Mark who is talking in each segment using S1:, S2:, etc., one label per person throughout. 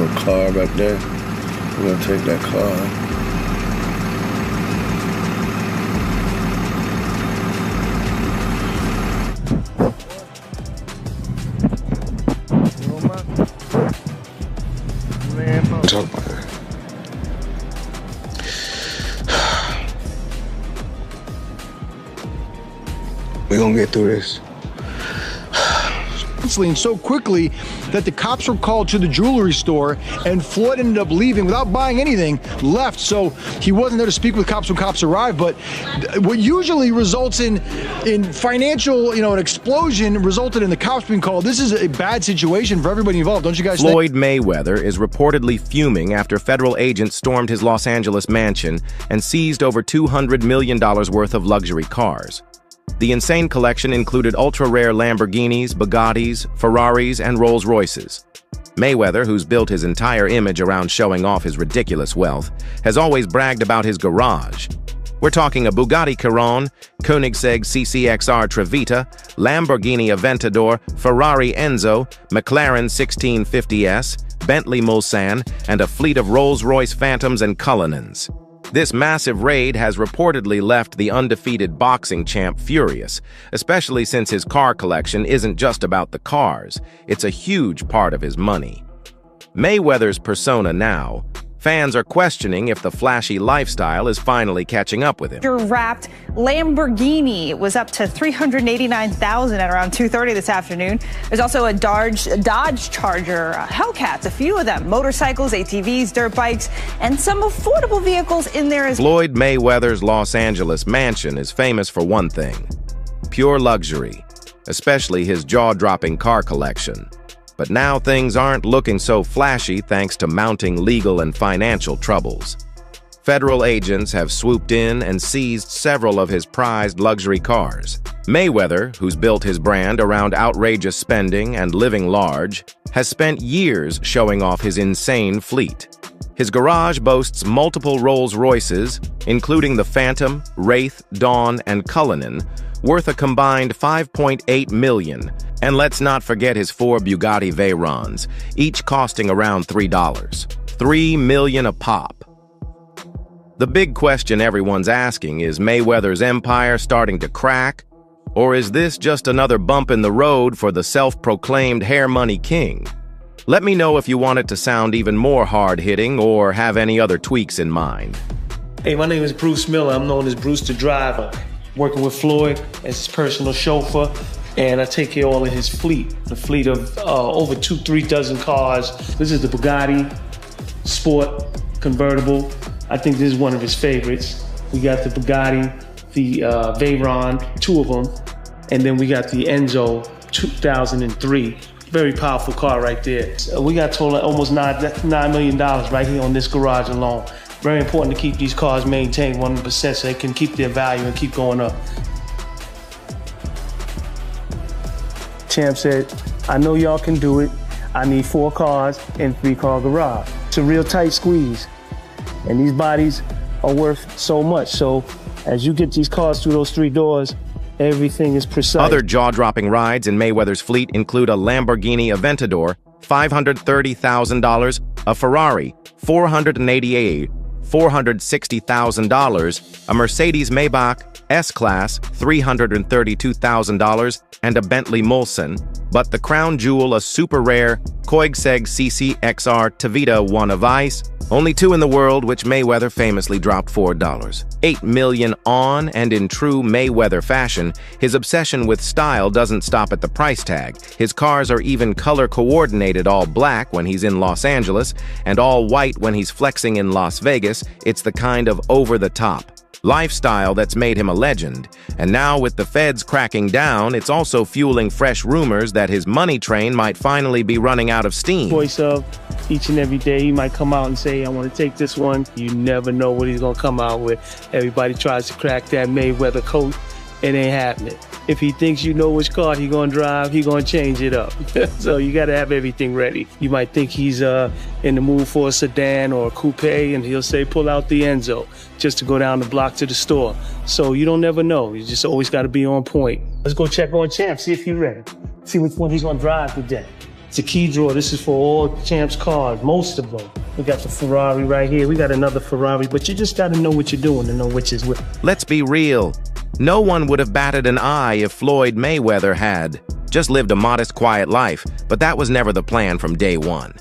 S1: Little car back there. We're gonna take that car.
S2: Talk about that. We're gonna get through this.
S3: And so quickly that the cops were called to the jewelry store, and Floyd ended up leaving without buying anything, left. So he wasn't there to speak with cops when cops arrived. But what usually results in financial, an explosion resulted in the cops being called. This is a bad situation for everybody involved, don't you guys think?
S4: Floyd Mayweather is reportedly fuming after federal agents stormed his Los Angeles mansion and seized over $200 million worth of luxury cars. The insane collection included ultra-rare Lamborghinis, Bugattis, Ferraris, and Rolls Royces. Mayweather, who's built his entire image around showing off his ridiculous wealth, has always bragged about his garage. We're talking a Bugatti Chiron, Koenigsegg CCXR Trevita, Lamborghini Aventador, Ferrari Enzo, McLaren 1650S, Bentley Mulsanne, and a fleet of Rolls Royce Phantoms and Cullinans. This massive raid has reportedly left the undefeated boxing champ furious, especially since his car collection isn't just about the cars, it's a huge part of his money. Mayweather's persona now, fans are questioning if the flashy lifestyle is finally catching up with him.
S5: Your wrapped Lamborghini was up to $389,000 at around 2:30 this afternoon. There's also a Dodge Charger, Hellcats, a few of them, motorcycles, ATVs, dirt bikes, and some affordable vehicles in there as well.
S4: Floyd Mayweather's Los Angeles mansion is famous for one thing: pure luxury, especially his jaw-dropping car collection. But now things aren't looking so flashy thanks to mounting legal and financial troubles. Federal agents have swooped in and seized several of his prized luxury cars. Mayweather, who's built his brand around outrageous spending and living large, has spent years showing off his insane fleet. His garage boasts multiple Rolls Royces, including the Phantom, Wraith, Dawn, and Cullinan, worth a combined $5.8 million. And let's not forget his 4 Bugatti Veyrons, each costing around $3. $3 million a pop. The big question everyone's asking is Mayweather's empire starting to crack? Or is this just another bump in the road for the self-proclaimed hair money king? Let me know if you want it to sound even more hard-hitting or have any other tweaks in mind.
S6: Hey, my name is Bruce Miller. I'm known as Bruce the Driver. Working with Floyd as his personal chauffeur, and I take care of all of his fleet. The fleet of over 2-3 dozen cars. This is the Bugatti Sport convertible. I think this is one of his favorites. We got the Bugatti, the Veyron, 2 of them, and then we got the Enzo 2003. Very powerful car right there. We got total almost $9 million right here on this garage alone. Very important to keep these cars maintained 100% so they can keep their value and keep going up. Champ said, I know y'all can do it. I need 4 cars and 3-car garage. It's a real tight squeeze. And these bodies are worth so much. So as you get these cars through those 3 doors, everything is precise.
S4: Other jaw-dropping rides in Mayweather's fleet include a Lamborghini Aventador, $530,000, a Ferrari, $460,000, a Mercedes-Maybach S-Class, $332,000, and a Bentley Mulsanne, but the crown jewel, a super rare Koenigsegg CCXR Trevita One of Ice, only 2 in the world, which Mayweather famously dropped $4. $8 million on, and in true Mayweather fashion, his obsession with style doesn't stop at the price tag. His cars are even color-coordinated, all black when he's in Los Angeles, and all white when he's flexing in Las Vegas. It's the kind of over-the-top lifestyle that's made him a legend. And now with the feds cracking down, it's also fueling fresh rumors that his money train might finally be running out of steam.
S6: Choice of each and every day, he might come out and say, I want to take this one. You never know what he's going to come out with. Everybody tries to crack that Mayweather coat. It ain't happening. If he thinks you know which car he's going to drive, he's going to change it up. So you got to have everything ready. You might think he's in the mood for a sedan or a coupe, and he'll say, pull out the Enzo, just to go down the block to the store. So you don't never know. You just always got to be on point. Let's go check on Champ, see if he's ready. See which one he's going to drive today. It's a key drawer. This is for all champs cars, most of them. We got the Ferrari right here. We got another Ferrari, but you just got to know what you're doing to know which is which.
S4: Let's be real. No one would have batted an eye if Floyd Mayweather had just lived a modest, quiet life, but that was never the plan from day one.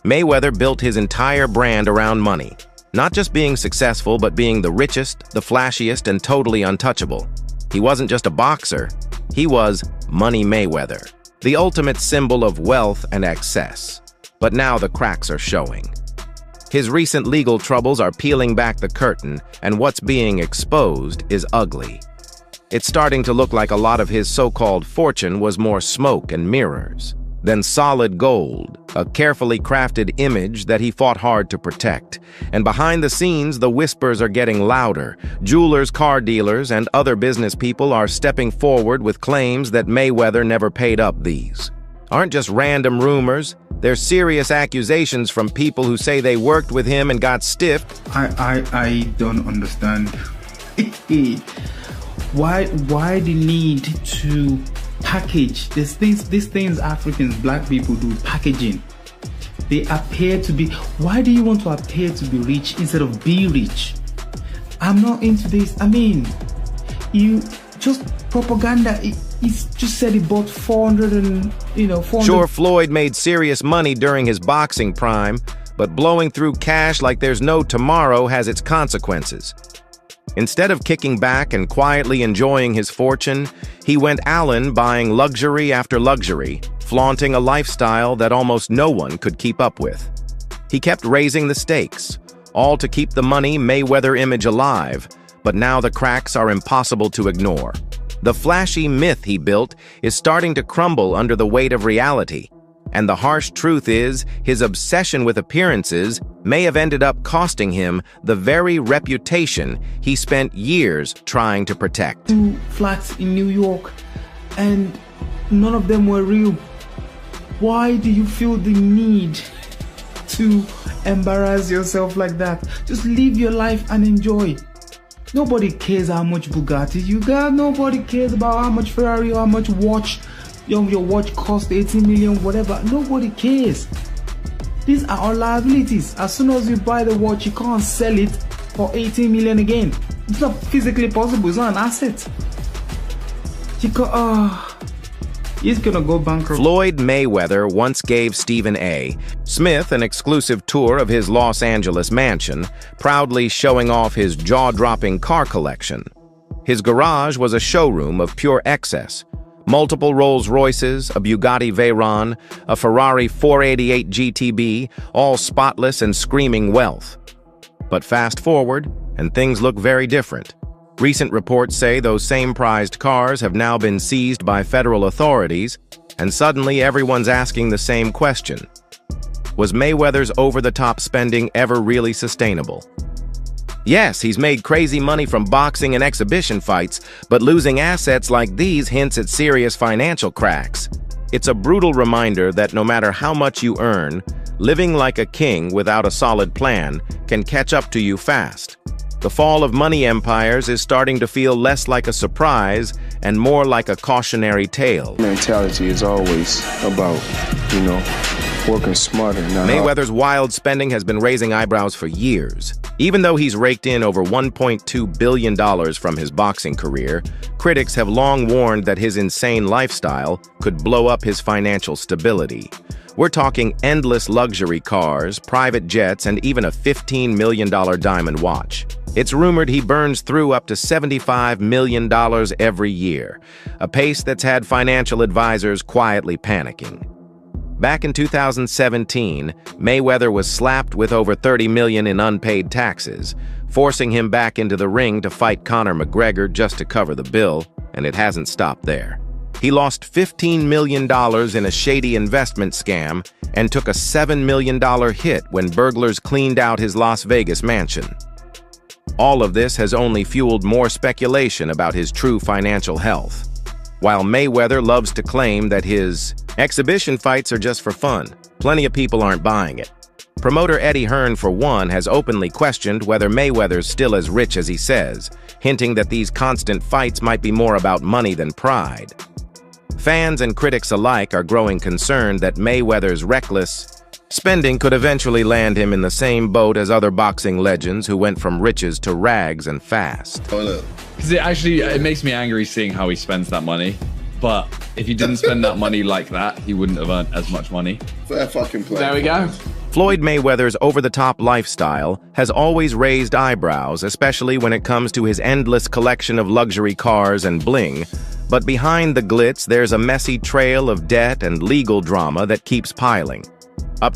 S4: Mayweather built his entire brand around money, not just being successful, but being the richest, the flashiest, and totally untouchable. He wasn't just a boxer, he was Money Mayweather, the ultimate symbol of wealth and excess. But now the cracks are showing. His recent legal troubles are peeling back the curtain, and what's being exposed is ugly. It's starting to look like a lot of his so-called fortune was more smoke and mirrors than solid gold, a carefully crafted image that he fought hard to protect. And behind the scenes, the whispers are getting louder. Jewelers, car dealers, and other business people are stepping forward with claims that Mayweather never paid up these. Aren't just random rumors, they're serious accusations from people who say they worked with him and got stiffed.
S7: I don't understand. Why the need to package these things Africans, black people do, packaging. They appear to be, why do you want to appear to be rich instead of be rich? I'm not into this. I mean, you just propaganda. He's just said he bought 400.
S4: Sure, Floyd made serious money during his boxing prime, but blowing through cash like there's no tomorrow has its consequences. Instead of kicking back and quietly enjoying his fortune, he went Allen buying luxury after luxury, flaunting a lifestyle that almost no one could keep up with. He kept raising the stakes, all to keep the Money Mayweather image alive, but now the cracks are impossible to ignore. The flashy myth he built is starting to crumble under the weight of reality. And the harsh truth is, his obsession with appearances may have ended up costing him the very reputation he spent years trying to protect.
S7: 2 flats in New York, and none of them were real. Why do you feel the need to embarrass yourself like that? Just live your life and enjoy. Nobody cares how much Bugatti you got. Nobody cares about how much Ferrari or how much watch. Your watch cost 18 million, whatever. Nobody cares. These are all liabilities. As soon as you buy the watch, you can't sell it for 18 million again. It's not physically possible. It's not an asset. He's gonna go bankrupt.
S4: Floyd Mayweather once gave Stephen A. Smith an exclusive tour of his Los Angeles mansion, proudly showing off his jaw-dropping car collection. His garage was a showroom of pure excess. Multiple Rolls Royces, a Bugatti Veyron, a Ferrari 488 GTB, all spotless and screaming wealth. But fast forward, and things look very different. Recent reports say those same prized cars have now been seized by federal authorities, and suddenly everyone's asking the same question. Was Mayweather's over-the-top spending ever really sustainable? Yes, he's made crazy money from boxing and exhibition fights, but losing assets like these hints at serious financial cracks. It's a brutal reminder that no matter how much you earn, living like a king without a solid plan can catch up to you fast. The fall of money empires is starting to feel less like a surprise and more like a cautionary tale.
S1: Mentality is always about, working smarter.
S4: Mayweather's wild spending has been raising eyebrows for years. Even though he's raked in over $1.2 billion from his boxing career, critics have long warned that his insane lifestyle could blow up his financial stability. We're talking endless luxury cars, private jets, and even a $15 million diamond watch. It's rumored he burns through up to $75 million every year, a pace that's had financial advisors quietly panicking. Back in 2017, Mayweather was slapped with over $30 million in unpaid taxes, forcing him back into the ring to fight Conor McGregor just to cover the bill, and it hasn't stopped there. He lost $15 million in a shady investment scam and took a $7 million hit when burglars cleaned out his Las Vegas mansion. All of this has only fueled more speculation about his true financial health. While Mayweather loves to claim that his exhibition fights are just for fun, plenty of people aren't buying it. Promoter Eddie Hearn, for one, has openly questioned whether Mayweather's still as rich as he says, hinting that these constant fights might be more about money than pride. Fans and critics alike are growing concerned that Mayweather's reckless spending could eventually land him in the same boat as other boxing legends who went from riches to rags and fast.
S8: Because it makes me angry seeing how he spends that money. But if he didn't spend that money like that, he wouldn't have earned as much money.
S1: Fair fucking play.
S8: There we go.
S4: Floyd Mayweather's over-the-top lifestyle has always raised eyebrows, especially when it comes to his endless collection of luxury cars and bling. But behind the glitz, there's a messy trail of debt and legal drama that keeps piling.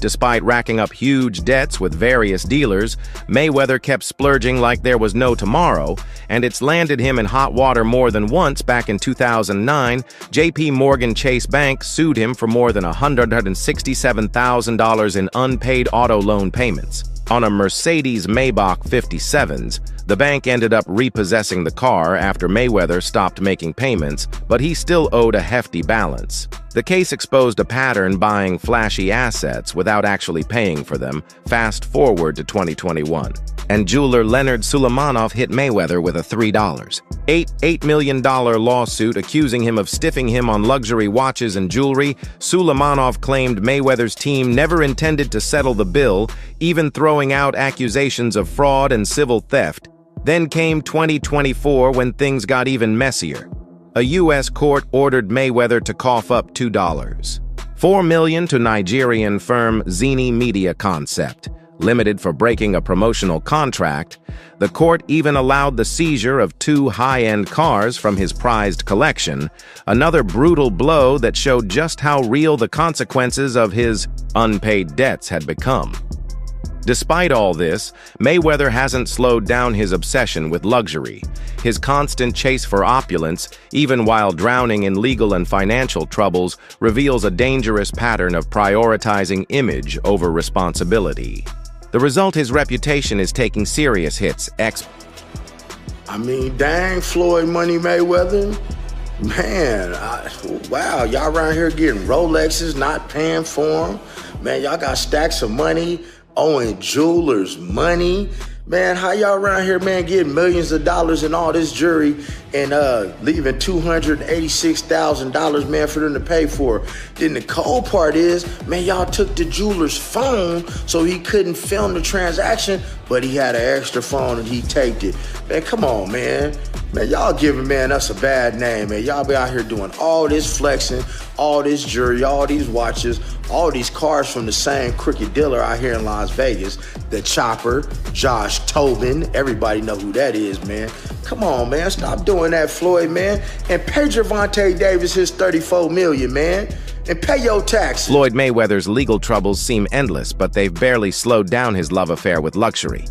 S4: Despite racking up huge debts with various dealers, Mayweather kept splurging like there was no tomorrow, and it's landed him in hot water more than once. Back in 2009, JP Morgan Chase Bank sued him for more than $167,000 in unpaid auto loan payments. On a Mercedes Maybach 57s, the bank ended up repossessing the car after Mayweather stopped making payments, but he still owed a hefty balance. The case exposed a pattern buying flashy assets without actually paying for them. Fast forward to 2021, and jeweler Leonard Sulaimanoff hit Mayweather with a $8 million lawsuit accusing him of stiffing him on luxury watches and jewelry. Sulaimanoff claimed Mayweather's team never intended to settle the bill, even throwing out accusations of fraud and civil theft. Then came 2024 when things got even messier. A U.S. court ordered Mayweather to cough up $4 million to Nigerian firm Zini Media Concept, limited for breaking a promotional contract. The court even allowed the seizure of 2 high-end cars from his prized collection, another brutal blow that showed just how real the consequences of his unpaid debts had become. Despite all this, Mayweather hasn't slowed down his obsession with luxury. His constant chase for opulence, even while drowning in legal and financial troubles, reveals a dangerous pattern of prioritizing image over responsibility. The result, his reputation is taking serious hits.
S9: I mean, dang, Floyd Money Mayweather. Man, wow, y'all around here getting Rolexes, not paying for them. Man, y'all got stacks of money, owing jewelers money. Man, how y'all around here, man, getting millions of dollars in all this jewelry and leaving $286,000, man, for them to pay for? Then the cold part is, man, y'all took the jeweler's phone so he couldn't film the transaction, but he had an extra phone and he taped it. Man, come on, man. Man, y'all giving, man, us a bad name, man. Y'all be out here doing all this flexing, all this jewelry, all these watches, all these cars from the same crooked dealer out here in Las Vegas. The Chopper, Josh Tobin, everybody know who that is, man. Come on, man, stop doing that, Floyd, man. And pay Gervonta Davis his $34 million, man. And pay your taxes.
S4: Floyd Mayweather's legal troubles seem endless, but they've barely slowed down his love affair with luxury.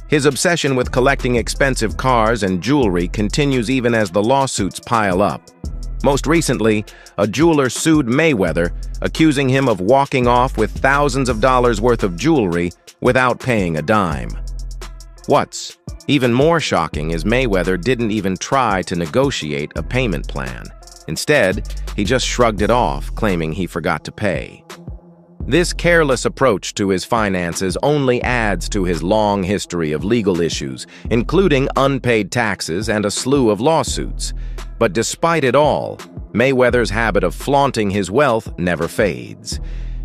S4: His obsession with collecting expensive cars and jewelry continues even as the lawsuits pile up. Most recently, a jeweler sued Mayweather, accusing him of walking off with thousands of dollars worth of jewelry without paying a dime. What's even more shocking is Mayweather didn't even try to negotiate a payment plan. Instead, he just shrugged it off, claiming he forgot to pay. This careless approach to his finances only adds to his long history of legal issues, including unpaid taxes and a slew of lawsuits. But despite it all, Mayweather's habit of flaunting his wealth never fades.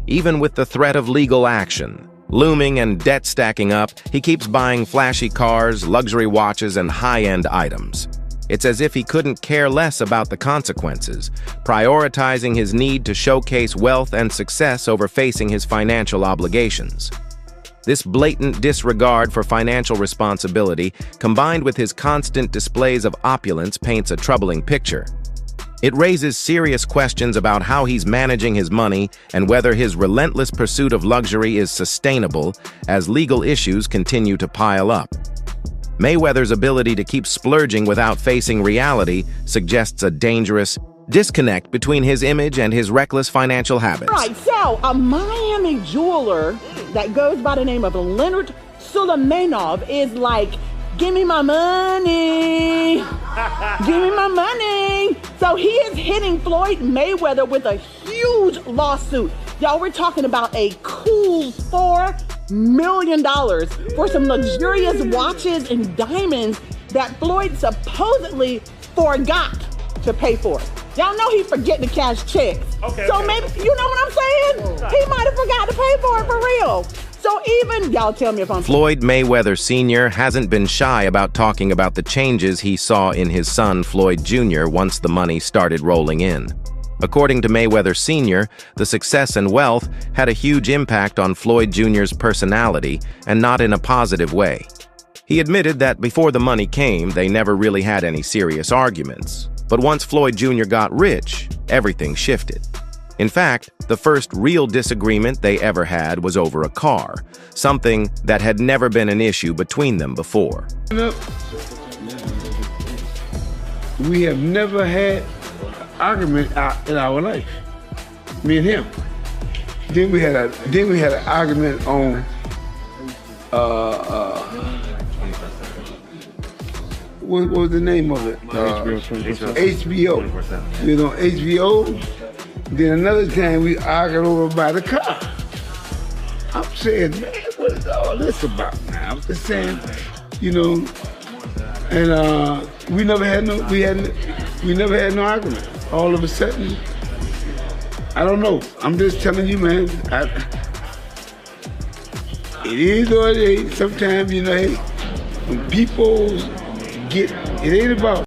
S4: Even with the threat of legal action looming and debt stacking up, he keeps buying flashy cars, luxury watches, and high-end items. It's as if he couldn't care less about the consequences, prioritizing his need to showcase wealth and success over facing his financial obligations. This blatant disregard for financial responsibility, combined with his constant displays of opulence, paints a troubling picture. It raises serious questions about how he's managing his money and whether his relentless pursuit of luxury is sustainable as legal issues continue to pile up. Mayweather's ability to keep splurging without facing reality suggests a dangerous disconnect between his image and his reckless financial habits.
S10: All right, so a Miami jeweler that goes by the name of Leonard Sulaimanoff is like, give me my money, give me my money. So he is hitting Floyd Mayweather with a huge lawsuit. Y'all, we're talking about a cool $4 million for some luxurious watches and diamonds that Floyd supposedly forgot to pay for. Y'all know he forget to cash checks. So maybe, you know what I'm saying? He might have forgot to pay for it for real. So even, y'all tell me if I'm...
S4: Floyd Mayweather Sr. hasn't been shy about talking about the changes he saw in his son, Floyd Jr., once the money started rolling in. According to Mayweather Sr., the success and wealth had a huge impact on Floyd Jr.'s personality, and not in a positive way. He admitted that before the money came, they never really had any serious arguments. But once Floyd Jr. got rich, everything shifted. In fact, the first real disagreement they ever had was over a car, something that had never been an issue between them before.
S11: We have never had an argument in our life, me and him. Then we had an argument on what was the name of it? HBO. We was on HBO. Then another time we argued over by the car. I'm saying, man, what is all this about now? I'm just saying, you know, and we never had no argument. All of a sudden, I don't know. I'm just telling you, man. It is what it is. Sometimes, you know, hey, when people get, it ain't about